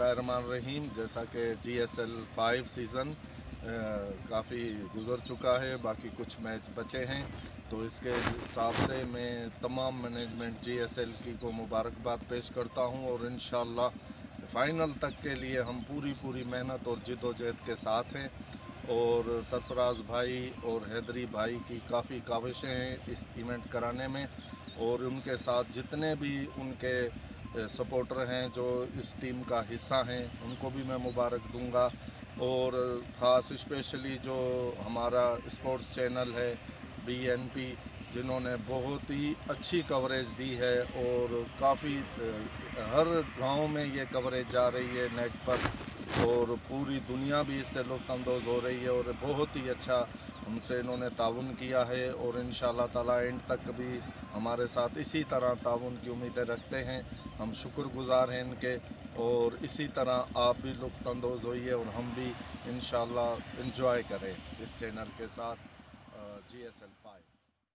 बिस्मिल्लाहिर्रहमानिर्रहीम। जैसा कि GSL 5 सीज़न काफ़ी गुज़र चुका है, बाकी कुछ मैच बचे हैं, तो इसके हिसाब से मैं तमाम मैनेजमेंट GSL की को मुबारकबाद पेश करता हूं और इंशाअल्लाह फ़ाइनल तक के लिए हम पूरी मेहनत और जिद्दोजहद के साथ हैं। और सरफराज भाई और हैदरी भाई की काफ़ी काविशें हैं इस इवेंट कराने में, और उनके साथ जितने भी उनके सपोर्टर हैं जो इस टीम का हिस्सा हैं उनको भी मैं मुबारक दूंगा। और ख़ास स्पेशली जो हमारा स्पोर्ट्स चैनल है BNP, जिन्होंने बहुत ही अच्छी कवरेज दी है और काफ़ी हर गांव में ये कवरेज जा रही है नेट पर, और पूरी दुनिया भी इससे लुत्फ़अंदोज़ हो रही है, और बहुत ही अच्छा हमसे इन्होंने ताउन किया है। और इंशाअल्लाह ताला एंड तक भी हमारे साथ इसी तरह ताउन की उम्मीदें रखते हैं। हम शुक्रगुज़ार हैं इनके, और इसी तरह आप भी लुत्फ़अंदोज़ होइए और हम भी इंशाअल्लाह एंजॉय करें इस चैनल के साथ GSL 5।